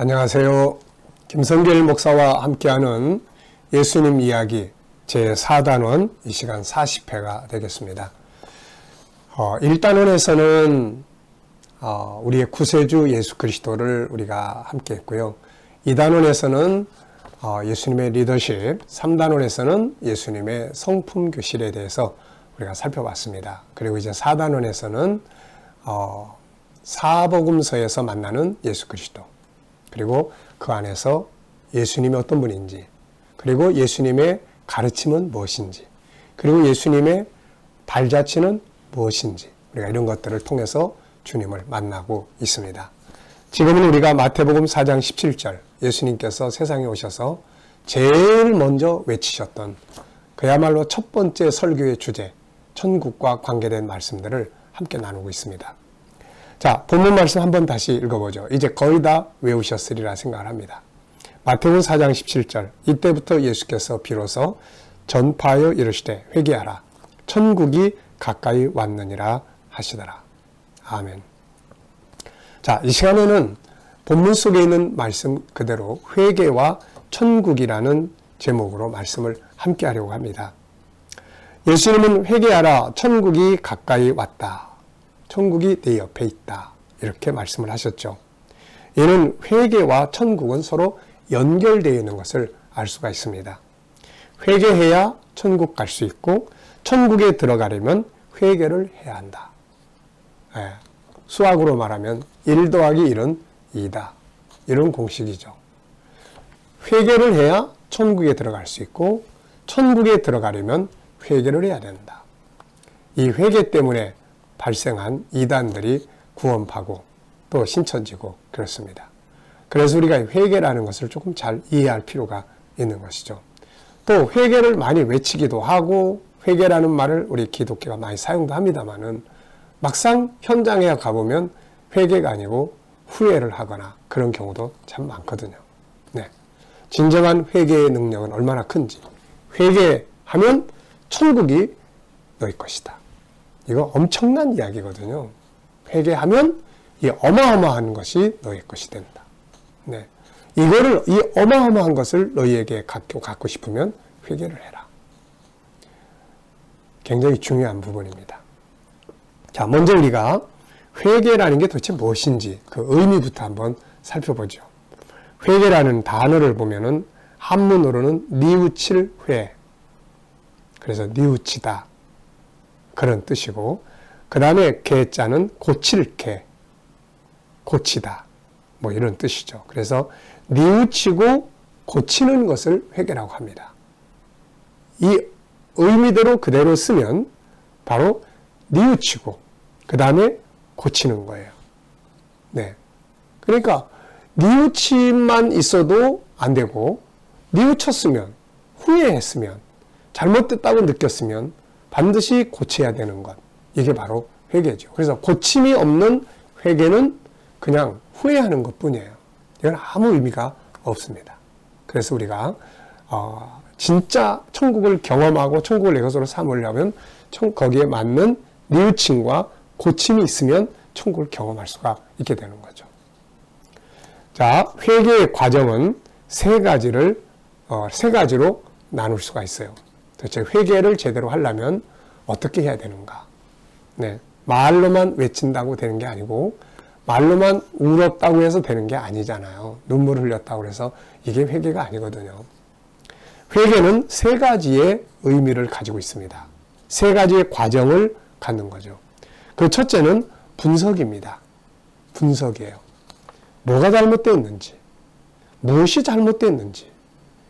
안녕하세요. 김성길 목사와 함께하는 예수님 이야기 제4단원 이 시간 40회가 되겠습니다. 1단원에서는 우리의 구세주 예수 그리스도를 우리가 함께 했고요. 2단원에서는 예수님의 리더십, 3단원에서는 예수님의 성품 교실에 대해서 우리가 살펴봤습니다. 그리고 이제 4단원에서는 사복음서에서 만나는 예수 그리스도, 그리고 그 안에서 예수님이 어떤 분인지, 그리고 예수님의 가르침은 무엇인지, 그리고 예수님의 발자취는 무엇인지, 우리가 이런 것들을 통해서 주님을 만나고 있습니다. 지금은 우리가 마태복음 4장 17절, 예수님께서 세상에 오셔서 제일 먼저 외치셨던 그야말로 첫 번째 설교의 주제, 천국과 관계된 말씀들을 함께 나누고 있습니다. 자, 본문 말씀 한번 다시 읽어보죠. 이제 거의 다 외우셨으리라 생각을 합니다. 마태복음 4장 17절, 이때부터 예수께서 비로소 전파하여 이르시되 회개하라, 천국이 가까이 왔느니라 하시더라. 아멘. 자, 이 시간에는 본문 속에 있는 말씀 그대로 회개와 천국이라는 제목으로 말씀을 함께 하려고 합니다. 예수님은 회개하라, 천국이 가까이 왔다, 천국이 내 옆에 있다, 이렇게 말씀을 하셨죠. 이는 회개와 천국은 서로 연결되어 있는 것을 알 수가 있습니다. 회개해야 천국 갈 수 있고, 천국에 들어가려면 회개를 해야 한다. 수학으로 말하면 1 더하기 1은 2다. 이런 공식이죠. 회개를 해야 천국에 들어갈 수 있고, 천국에 들어가려면 회개를 해야 된다. 이 회개 때문에 발생한 이단들이 구원파고 또 신천지고 그렇습니다. 그래서 우리가 회개라는 것을 조금 잘 이해할 필요가 있는 것이죠. 또 회개를 많이 외치기도 하고 회개라는 말을 우리 기독교가 많이 사용도 합니다만은 막상 현장에 가보면 회개가 아니고 후회를 하거나 그런 경우도 참 많거든요. 네. 진정한 회개의 능력은 얼마나 큰지. 회개하면 천국이 너희 것이다. 이거 엄청난 이야기거든요. 회개하면 이 어마어마한 것이 너희 것이 된다. 네. 이 어마어마한 것을 너희에게 갖고 싶으면 회개를 해라. 굉장히 중요한 부분입니다. 자, 먼저 우리가 회개라는 게 도대체 무엇인지 그 의미부터 한번 살펴보죠. 회개라는 단어를 보면은 한문으로는 뉘우칠 회, 그래서 뉘우치다, 그런 뜻이고, 그 다음에 개자는 고칠 개, 고치다, 뭐 이런 뜻이죠. 그래서 뉘우치고 고치는 것을 회개라고 합니다. 이 의미대로 그대로 쓰면 바로 뉘우치고 그 다음에 고치는 거예요. 네. 그러니까 뉘우침만 있어도 안 되고, 뉘우쳤으면, 후회했으면, 잘못됐다고 느꼈으면 반드시 고쳐야 되는 것. 이게 바로 회개죠. 그래서 고침이 없는 회개는 그냥 후회하는 것 뿐이에요. 이건 아무 의미가 없습니다. 그래서 우리가 진짜 천국을 경험하고 천국을 내 것으로 삼으려면 거기에 맞는 뉘우침과 고침이 있으면 천국을 경험할 수가 있게 되는 거죠. 자, 회개의 과정은 세 가지로 나눌 수가 있어요. 도대체 회개를 제대로 하려면 어떻게 해야 되는가? 네, 말로만 외친다고 되는 게 아니고, 말로만 울었다고 해서 되는 게 아니잖아요. 눈물을 흘렸다고 해서 이게 회개가 아니거든요. 회개는 세 가지의 의미를 가지고 있습니다. 세 가지의 과정을 갖는 거죠. 그 첫째는 분석입니다. 분석이에요. 뭐가 잘못되었는지, 무엇이 잘못되었는지,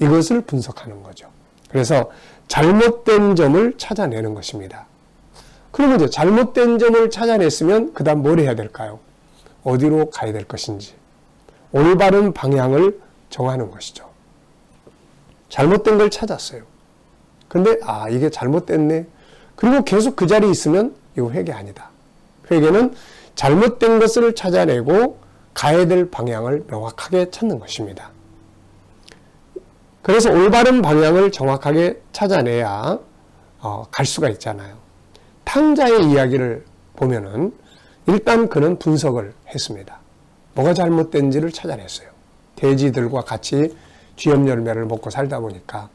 이것을 분석하는 거죠. 그래서 잘못된 점을 찾아내는 것입니다. 그러면 이제 잘못된 점을 찾아냈으면 그 다음 뭘 해야 될까요? 어디로 가야 될 것인지, 올바른 방향을 정하는 것이죠. 잘못된 걸 찾았어요. 근데 이게 잘못됐네. 그리고 계속 그 자리에 있으면 이거 회개 아니다. 회개는 잘못된 것을 찾아내고 가야 될 방향을 명확하게 찾는 것입니다. 그래서 올바른 방향을 정확하게 찾아내야 갈 수가 있잖아요. 탕자의 이야기를 보면은 일단 그는 분석을 했습니다. 뭐가 잘못된지를 찾아냈어요. 돼지들과 같이 쥐염 열매를 먹고 살다 보니까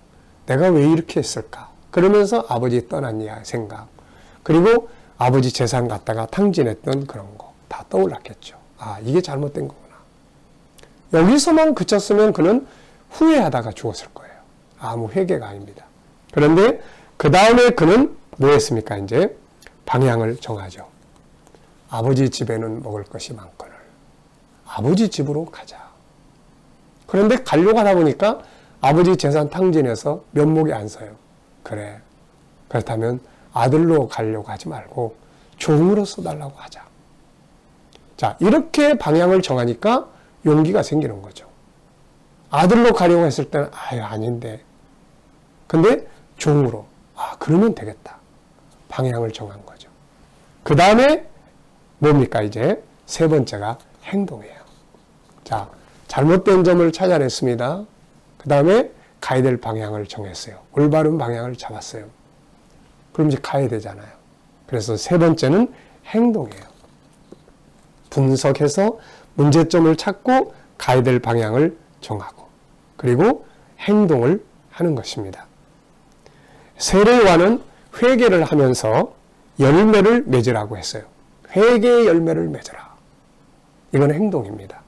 내가 왜 이렇게 했을까? 그러면서 아버지 떠난 생각, 그리고 아버지 재산 갖다가 탕진했던 그런 거 다 떠올랐겠죠. 아, 이게 잘못된 거구나. 여기서만 그쳤으면 그는 후회하다가 죽었을 거예요. 아무 회개가 아닙니다. 그런데 그 다음에 그는 뭐 했습니까? 이제 방향을 정하죠. 아버지 집에는 먹을 것이 많거늘 아버지 집으로 가자. 그런데 가려고 하다 보니까 아버지 재산 탕진해서 면목이 안 서요. 그래. 그렇다면 아들로 가려고 하지 말고 종으로 써달라고 하자. 자, 이렇게 방향을 정하니까 용기가 생기는 거죠. 아들로 가려고 했을 때는 아닌데. 근데 종으로. 그러면 되겠다. 방향을 정한 거죠. 그 다음에 뭡니까? 이제 세 번째가 행동이에요. 자, 잘못된 점을 찾아냈습니다. 그 다음에 가야 될 방향을 정했어요. 올바른 방향을 잡았어요. 그럼 이제 가야 되잖아요. 그래서 세 번째는 행동이에요. 분석해서 문제점을 찾고 가야 될 방향을 정하고 그리고 행동을 하는 것입니다. 세례요한은 회개를 하면서 열매를 맺으라고 했어요. 회개의 열매를 맺으라. 이건 행동입니다.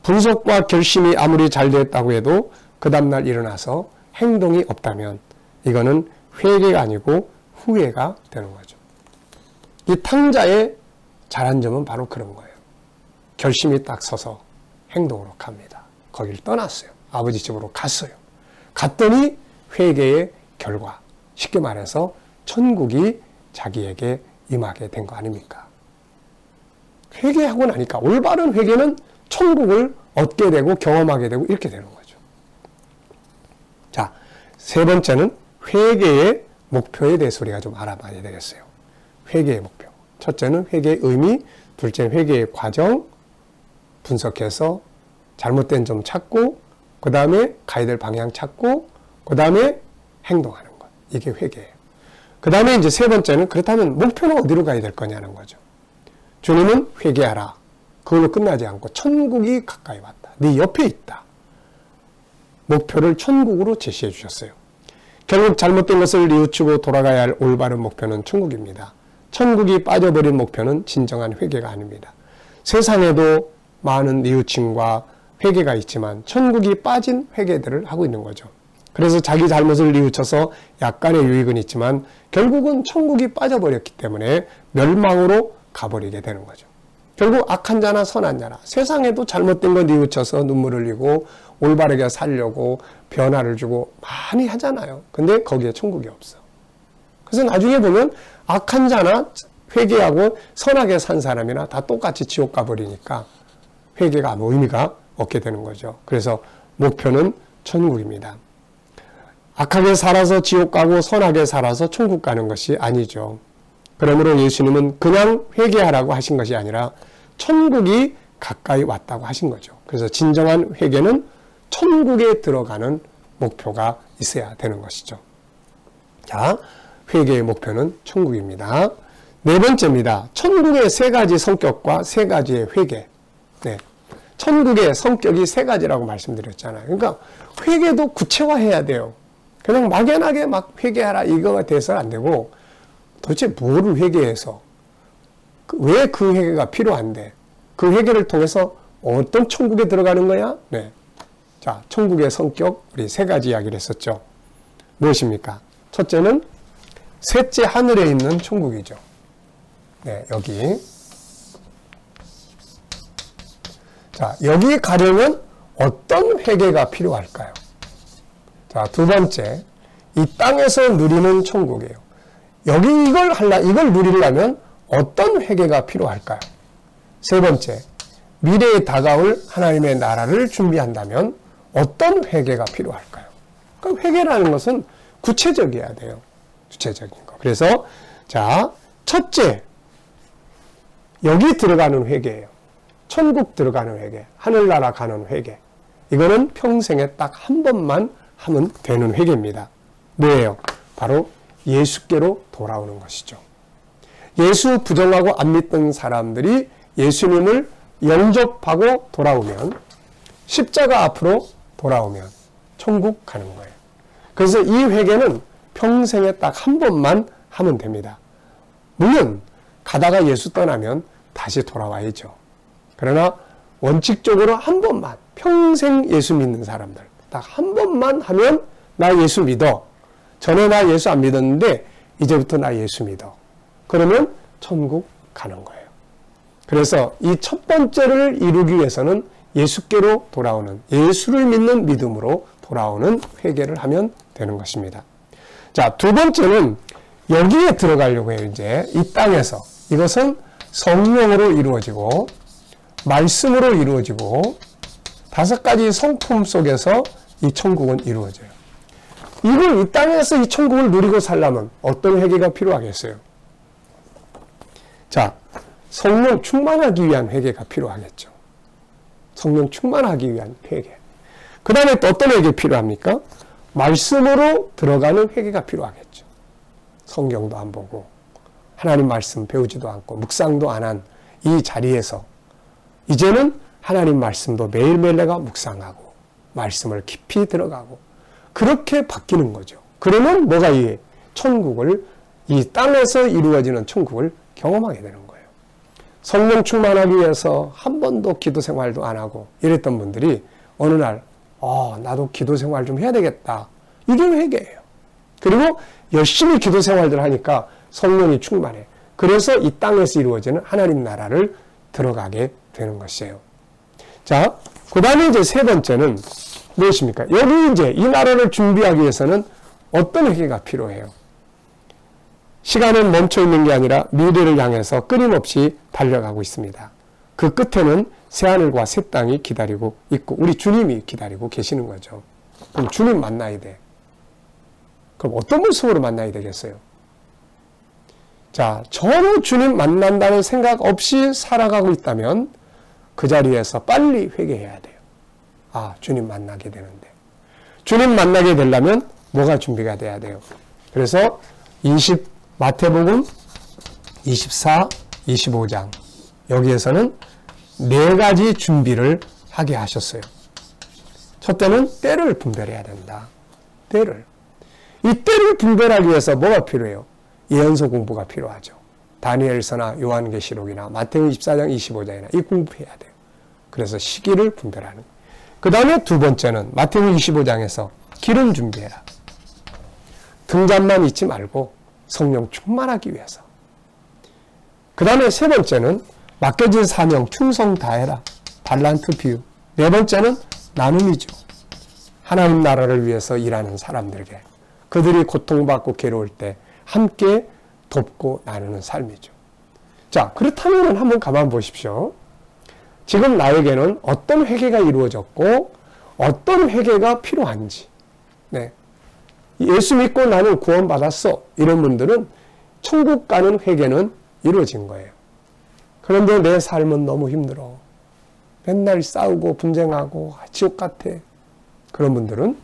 분석과 결심이 아무리 잘 됐다고 해도 그 다음날 일어나서 행동이 없다면 이거는 회개가 아니고 후회가 되는 거죠. 이 탕자의 잘한 점은 바로 그런 거예요. 결심이 딱 서서 행동으로 갑니다. 거기를 떠났어요. 아버지 집으로 갔어요. 갔더니 회개의 결과, 쉽게 말해서 천국이 자기에게 임하게 된 거 아닙니까? 회개하고 나니까 올바른 회개는 천국을 얻게 되고 경험하게 되고 이렇게 되는 거죠. 자, 세 번째는 회개의 목표에 대해서 우리가 좀 알아봐야 되겠어요. 회개의 목표. 첫째는 회개의 의미, 둘째는 회개의 과정, 분석해서 잘못된 점 찾고, 그 다음에 가야 될 방향 찾고, 그 다음에 행동하는 것. 이게 회개예요. 그 다음에 이제 세 번째는 그렇다면 목표는 어디로 가야 될 거냐는 거죠. 주님은 회개하라. 그걸로 끝나지 않고 천국이 가까이 왔다. 네 옆에 있다. 목표를 천국으로 제시해 주셨어요. 결국 잘못된 것을 뉘우치고 돌아가야 할 올바른 목표는 천국입니다. 천국이 빠져버린 목표는 진정한 회개가 아닙니다. 세상에도 많은 뉘우침과 회개가 있지만 천국이 빠진 회개들을 하고 있는 거죠. 그래서 자기 잘못을 뉘우쳐서 약간의 유익은 있지만 결국은 천국이 빠져버렸기 때문에 멸망으로 가버리게 되는 거죠. 결국 악한 자나 선한 자나 세상에도 잘못된 거 뉘우쳐서 눈물을 흘리고 올바르게 살려고 변화를 주고 많이 하잖아요. 근데 거기에 천국이 없어. 그래서 나중에 보면 악한 자나 회개하고 선하게 산 사람이나 다 똑같이 지옥 가버리니까 회개가 아무 의미가 없게 되는 거죠. 그래서 목표는 천국입니다. 악하게 살아서 지옥 가고 선하게 살아서 천국 가는 것이 아니죠. 그러므로 예수님은 그냥 회개하라고 하신 것이 아니라 천국이 가까이 왔다고 하신 거죠. 그래서 진정한 회개는 천국에 들어가는 목표가 있어야 되는 것이죠. 자, 회개의 목표는 천국입니다. 네 번째입니다. 천국의 세 가지 성격과 세 가지의 회개. 네. 천국의 성격이 세 가지라고 말씀드렸잖아요. 그러니까 회개도 구체화해야 돼요. 그냥 막연하게 막 회개하라 이거가 돼서는 안 되고 도대체 뭐를 회개해서 왜 그 회개가 필요한데 그 회개를 통해서 어떤 천국에 들어가는 거야? 네. 자, 천국의 성격 우리 세 가지 이야기를 했었죠. 무엇입니까? 첫째는 셋째 하늘에 있는 천국이죠. 네, 여기. 자, 여기 가려면 어떤 회개가 필요할까요? 자, 두 번째, 이 땅에서 누리는 천국이에요. 여기 이걸 누리려면 어떤 회개가 필요할까요? 세 번째, 미래에 다가올 하나님의 나라를 준비한다면 어떤 회개가 필요할까요? 그러니까 회개라는 것은 구체적이어야 돼요. 구체적인 거. 그래서 자, 첫째, 여기 들어가는 회개예요. 천국 들어가는 회개, 하늘나라 가는 회개. 이거는 평생에 딱 한 번만 하면 되는 회개입니다. 뭐예요? 바로 예수께로 돌아오는 것이죠. 예수 부정하고 안 믿던 사람들이 예수님을 영접하고 돌아오면 십자가 앞으로 돌아오면 천국 가는 거예요. 그래서 이 회개는 평생에 딱 한 번만 하면 됩니다. 물론 가다가 예수 떠나면 다시 돌아와야죠. 그러나 원칙적으로 한 번만, 평생 예수 믿는 사람들 딱 한 번만 하면 나 예수 믿어. 전에 나 예수 안 믿었는데 이제부터 나 예수 믿어. 그러면 천국 가는 거예요. 그래서 이 첫 번째를 이루기 위해서는 예수께로 돌아오는, 예수를 믿는 믿음으로 돌아오는 회개를 하면 되는 것입니다. 자, 두 번째는 여기에 들어가려고 해요. 이제 이 땅에서 이것은 성령으로 이루어지고 말씀으로 이루어지고 다섯 가지 성품 속에서 이 천국은 이루어져요. 이걸 이 땅에서 이 천국을 누리고 살려면 어떤 회개가 필요하겠어요? 자, 성령 충만하기 위한 회개가 필요하겠죠. 성령 충만하기 위한 회개. 그 다음에 또 어떤 회개 필요합니까? 말씀으로 들어가는 회개가 필요하겠죠. 성경도 안 보고 하나님 말씀 배우지도 않고 묵상도 안 한 이 자리에서 이제는 하나님 말씀도 매일매일 내가 묵상하고 말씀을 깊이 들어가고 그렇게 바뀌는 거죠. 그러면 뭐가 이 천국을, 이 땅에서 이루어지는 천국을 경험하게 되는 거예요. 성령 충만하기 위해서 한 번도 기도 생활도 안 하고 이랬던 분들이 어느 날 나도 기도 생활 좀 해야 되겠다. 이게 회개예요. 그리고 열심히 기도 생활들 하니까 성령이 충만해. 그래서 이 땅에서 이루어지는 하나님 나라를 들어가게 되는 것이에요. 자, 그 다음에 이제 세 번째는 무엇입니까? 여기 이제 이 나라를 준비하기 위해서는 어떤 회개가 필요해요? 시간은 멈춰 있는 게 아니라 미래를 향해서 끊임없이 달려가고 있습니다. 그 끝에는 새하늘과 새 땅이 기다리고 있고 우리 주님이 기다리고 계시는 거죠. 그럼 주님 만나야 돼. 그럼 어떤 모습으로 만나야 되겠어요? 자, 전혀 주님 만난다는 생각 없이 살아가고 있다면 그 자리에서 빨리 회개해야 돼요. 주님 만나게 되는데. 주님 만나게 되려면 뭐가 준비가 돼야 돼요? 그래서 마태복음 24, 25장 여기에서는 네 가지 준비를 하게 하셨어요. 첫째는 때를 분별해야 된다. 때를. 이 때를 분별하기 위해서 뭐가 필요해요? 예언서 공부가 필요하죠. 다니엘서나 요한계시록이나 마태복음 24장, 25장이나 이 공부해야 돼요. 그래서 시기를 분별하는. 그 다음에 두 번째는 마태복음 25장에서 기름 준비해라. 등잔만 잊지 말고 성령 충만하기 위해서. 그 다음에 세 번째는 맡겨진 사명 충성 다해라. 달란트 비유. 네 번째는 나눔이죠. 하나님 나라를 위해서 일하는 사람들에게 그들이 고통받고 괴로울 때 함께 돕고 나누는 삶이죠. 자, 그렇다면 한번 가만 보십시오. 지금 나에게는 어떤 회개가 이루어졌고 어떤 회개가 필요한지. 네. 예수 믿고 나는 구원받았어. 이런 분들은 천국 가는 회개는 이루어진 거예요. 그런데 내 삶은 너무 힘들어. 맨날 싸우고 분쟁하고 지옥 같아. 그런 분들은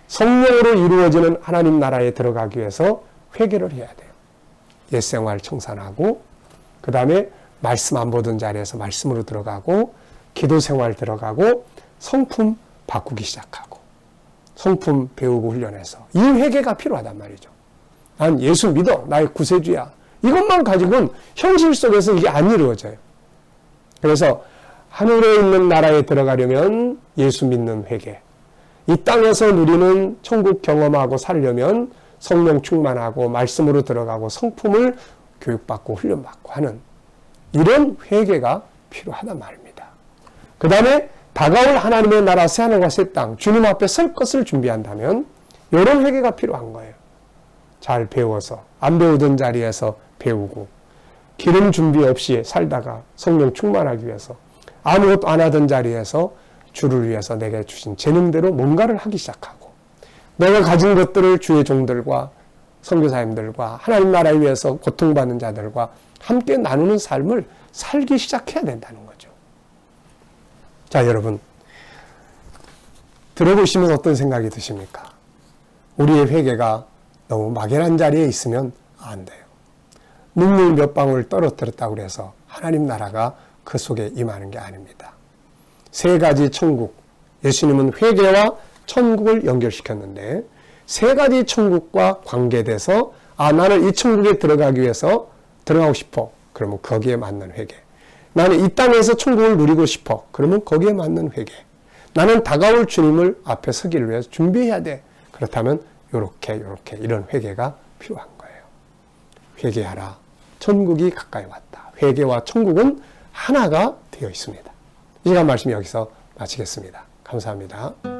성령으로 이루어지는 하나님 나라에 들어가기 위해서 회개를 해야 돼요. 옛생활 청산하고 그 다음에 말씀 안 보던 자리에서 말씀으로 들어가고 기도 생활 들어가고 성품 바꾸기 시작하고 성품 배우고 훈련해서 이 회개가 필요하단 말이죠. 난 예수 믿어. 나의 구세주야. 이것만 가지고는 현실 속에서 이게 안 이루어져요. 그래서 하늘에 있는 나라에 들어가려면 예수 믿는 회개. 이 땅에서 누리는 천국 경험하고 살려면 성령 충만하고 말씀으로 들어가고 성품을 교육받고 훈련받고 하는 이런 회개가 필요하단 말입니다. 그 다음에 다가올 하나님의 나라 새하늘과 새 땅 주님 앞에 설 것을 준비한다면 이런 회개가 필요한 거예요. 잘 배워서 안 배우던 자리에서 배우고 기름 준비 없이 살다가 성령 충만하기 위해서 아무것도 안 하던 자리에서 주를 위해서 내게 주신 재능대로 뭔가를 하기 시작하고 내가 가진 것들을 주의 종들과 선교사님들과 하나님 나라를 위해서 고통받는 자들과 함께 나누는 삶을 살기 시작해야 된다는 거죠. 자, 여러분 들어보시면 어떤 생각이 드십니까? 우리의 회개가 너무 막연한 자리에 있으면 안 돼요. 눈물 몇 방울 떨어뜨렸다고 해서 하나님 나라가 그 속에 임하는 게 아닙니다. 세 가지 천국. 예수님은 회개와 천국을 연결시켰는데 세 가지 천국과 관계돼서 나는 이 천국에 들어가기 위해서 들어가고 싶어. 그러면 거기에 맞는 회개. 나는 이 땅에서 천국을 누리고 싶어. 그러면 거기에 맞는 회개. 나는 다가올 주님을 앞에 서기를 위해서 준비해야 돼. 그렇다면 요렇게 이런 회개가 필요한 거예요. 회개하라. 천국이 가까이 왔다. 회개와 천국은 하나가 되어 있습니다. 이 시간 말씀 여기서 마치겠습니다. 감사합니다.